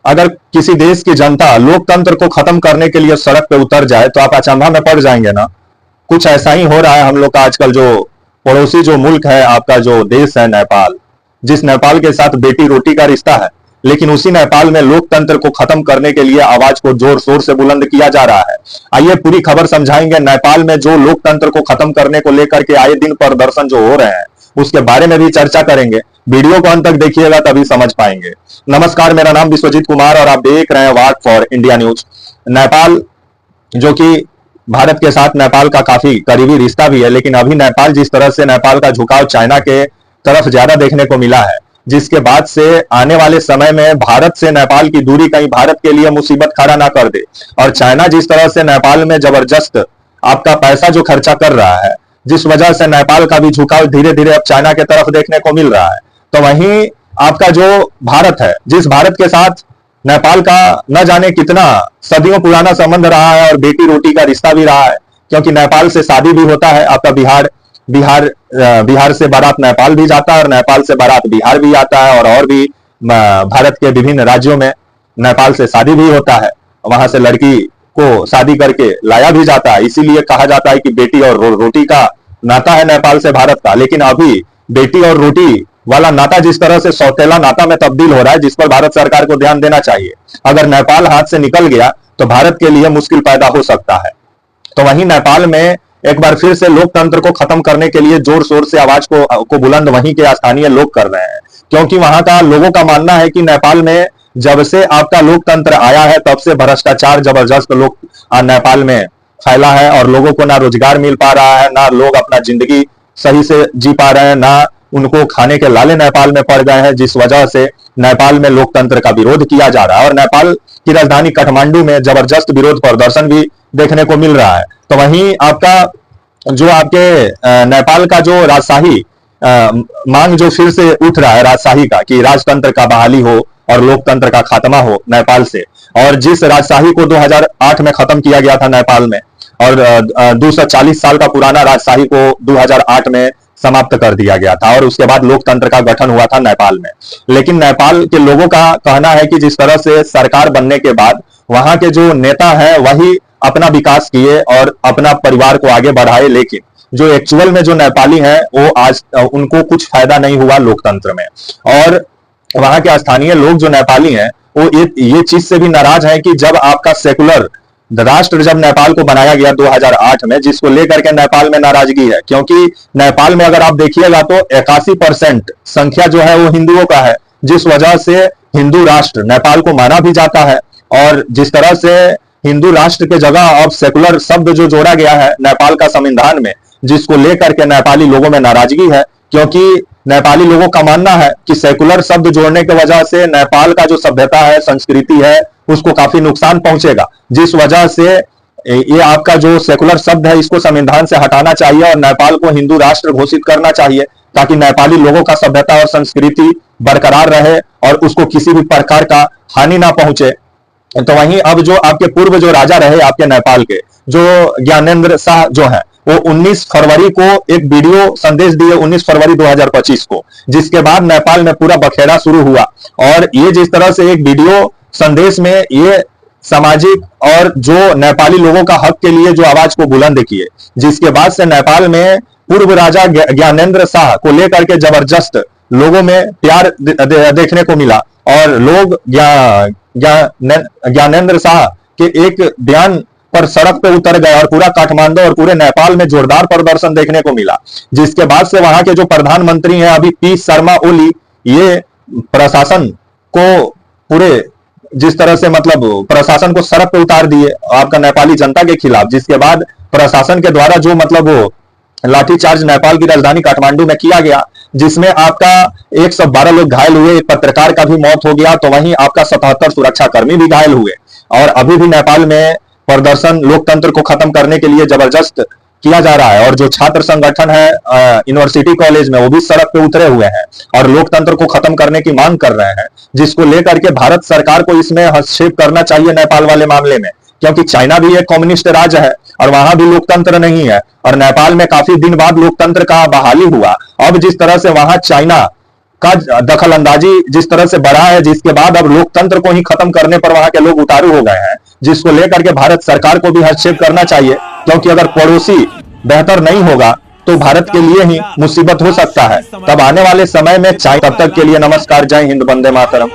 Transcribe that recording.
अगर किसी देश की जनता लोकतंत्र को खत्म करने के लिए सड़क पे उतर जाए तो आप अचंभा में पड़ जाएंगे ना। कुछ ऐसा ही हो रहा है हम लोग का आजकल। जो पड़ोसी जो मुल्क है आपका, जो देश है नेपाल, जिस नेपाल के साथ बेटी रोटी का रिश्ता है, लेकिन उसी नेपाल में लोकतंत्र को खत्म करने के लिए आवाज को जोर शोर से बुलंद किया जा रहा है। आइए पूरी खबर समझाएंगे। नेपाल में जो लोकतंत्र को खत्म करने को लेकर के आए दिन प्रदर्शन जो हो रहे हैं उसके बारे में भी चर्चा करेंगे। वीडियो को अंत तक देखिएगा तभी समझ पाएंगे। नमस्कार, मेरा नाम विश्वजीत कुमार और आप देख रहे हैं वाट फॉर इंडिया न्यूज। नेपाल जो कि भारत के साथ नेपाल का काफी करीबी रिश्ता भी है, लेकिन अभी नेपाल जिस तरह से नेपाल का झुकाव चाइना के तरफ ज्यादा देखने को मिला है, जिसके बाद से आने वाले समय में भारत से नेपाल की दूरी कहीं भारत के लिए मुसीबत खड़ा ना कर दे। और चाइना जिस तरह से नेपाल में जबरदस्त आपका पैसा जो खर्चा कर रहा है, जिस वजह से नेपाल का भी झुकाव धीरे धीरे अब चाइना के तरफ देखने को मिल रहा है। तो वहीं आपका जो भारत है, जिस भारत के साथ नेपाल का न जाने कितना सदियों पुराना संबंध रहा है और बेटी रोटी का रिश्ता भी रहा है, क्योंकि नेपाल से शादी भी होता है आपका। बिहार से बारात नेपाल भी जाता है और नेपाल से बारात बिहार भी आता है, और भी भारत के विभिन्न राज्यों में नेपाल से शादी भी होता है। वहां से लड़की को शादी करके लाया भी जाता है। इसीलिए कहा जाता है कि बेटी और रोटी का नाता है नेपाल से भारत का। लेकिन अभी बेटी और रोटी वाला नाता जिस तरह से सौतेला नाता में तब्दील हो रहा है, जिस पर भारत सरकार को ध्यान देना चाहिए। अगर नेपाल हाथ से निकल गया तो भारत के लिए मुश्किल पैदा हो सकता है। तो वहीं नेपाल में एक बार फिर से लोकतंत्र को खत्म करने के लिए जोर शोर से आवाज को बुलंद वहीं के स्थानीय लोग कर रहे हैं, क्योंकि वहां का लोगों का मानना है कि नेपाल में जब से आपका लोकतंत्र आया है तब से भ्रष्टाचार जबरदस्त लोग नेपाल में फैला है, और लोगों को ना रोजगार मिल पा रहा है, ना लोग अपना जिंदगी सही से जी पा रहे हैं, ना उनको खाने के लाले नेपाल में पड़ गए हैं, जिस वजह से नेपाल में लोकतंत्र का विरोध किया जा रहा है। और नेपाल की राजधानी काठमांडू में जबरदस्त विरोध प्रदर्शन भी देखने को मिल रहा है। तो वहीं आपका जो आपके नेपाल का जो राजशाही मांग जो फिर से उठ रहा है राजशाही का, कि राजतंत्र का बहाली हो और लोकतंत्र का खात्मा हो नेपाल से। और जिस राजशाही को 2008 में खत्म किया गया था नेपाल में, और 240 साल का पुराना राजशाही को 2008 में समाप्त कर दिया गया था, और उसके बाद लोकतंत्र का गठन हुआ था नेपाल में। लेकिन नेपाल के लोगों का कहना है कि जिस तरह से सरकार बनने के बाद वहां के जो नेता हैं वही अपना विकास किए और अपना परिवार को आगे बढ़ाए, लेकिन जो एक्चुअल में जो नेपाली हैं वो आज उनको कुछ फायदा नहीं हुआ लोकतंत्र में। और वहां के स्थानीय लोग जो नेपाली हैं वो ये चीज से भी नाराज हैं कि जब आपका सेकुलर राष्ट्र जब नेपाल को बनाया गया 2008 में, जिसको लेकर के नेपाल में नाराजगी है, क्योंकि नेपाल में अगर आप देखिएगा तो 81% संख्या जो है वो हिंदुओं का है, जिस वजह से हिंदू राष्ट्र नेपाल को माना भी जाता है। और जिस तरह से हिंदू राष्ट्र के जगह अब सेकुलर शब्द जो जोड़ा गया है नेपाल का संविधान में, जिसको लेकर के नेपाली लोगों में नाराजगी है, क्योंकि नेपाली लोगों का मानना है कि सेकुलर शब्द जोड़ने की वजह से नेपाल का जो सभ्यता है, संस्कृति है, उसको काफी नुकसान पहुंचेगा। जिस वजह से ये आपका जो सेकुलर शब्द है इसको संविधान से हटाना चाहिए और नेपाल को हिंदू राष्ट्र घोषित करना चाहिए, ताकि नेपाली लोगों का सभ्यता और संस्कृति बरकरार रहे और उसको किसी भी प्रकार का हानि ना पहुंचे। तो वहीं अब जो आपके पूर्व जो राजा रहे आपके नेपाल के, जो ज्ञानेंद्र शाह जो है, वो 19 फरवरी को एक वीडियो संदेश दिए, 19 फरवरी 2025 को, जिसके बाद नेपाल में पूरा बखेड़ा शुरू हुआ। और ये जिस तरह से एक वीडियो संदेश में ये सामाजिक और जो नेपाली लोगों का हक के लिए जो आवाज को बुलंद किए, जिसके बाद से नेपाल में पूर्व राजा ज्ञानेंद्र शाह को लेकर के जबरदस्त लोगों में प्यार देखने को मिला। और लोग ज्ञानेंद्र शाह के एक बयान पर सड़क पे उतर गए और पूरा काठमांडू और पूरे नेपाल में जोरदार प्रदर्शन देखने को मिला। जिसके बाद से वहां के जो प्रधानमंत्री हैं अभी पी शर्मा ओली, ये प्रशासन को पूरे जिस तरह से मतलब प्रशासन को सड़क पे उतार दिए आपका नेपाली जनता के खिलाफ, जिसके बाद प्रशासन के द्वारा जो मतलब वो लाठीचार्ज नेपाल की राजधानी काठमांडू में किया गया, जिसमें आपका 112 लोग घायल हुए, एक पत्रकार का भी मौत हो गया। तो वहीं आपका 77 सुरक्षाकर्मी भी घायल हुए। और अभी भी नेपाल में प्रदर्शन लोकतंत्र को खत्म करने के लिए जबरदस्त किया जा रहा है। और जो छात्र संगठन है यूनिवर्सिटी कॉलेज में, वो भी सड़क पे उतरे हुए हैं और लोकतंत्र को खत्म करने की मांग कर रहे हैं, जिसको लेकर के भारत सरकार को इसमें हस्तक्षेप करना चाहिए नेपाल वाले मामले में, क्योंकि चाइना भी एक कम्युनिस्ट राज्य है और वहां भी लोकतंत्र नहीं है। और नेपाल में काफी दिन बाद लोकतंत्र का बहाली हुआ। अब जिस तरह से वहां चाइना का दखल अंदाजी जिस तरह से बढ़ा है, जिसके बाद अब लोकतंत्र को ही खत्म करने पर वहां के लोग उतारू हो गए हैं, जिसको लेकर के भारत सरकार को भी हस्तक्षेप करना चाहिए, क्योंकि अगर पड़ोसी बेहतर नहीं होगा तो भारत के लिए ही मुसीबत हो सकता है। तब आने वाले समय में चाहे, तब तक के लिए नमस्कार, जय हिंद, वंदे मातरम।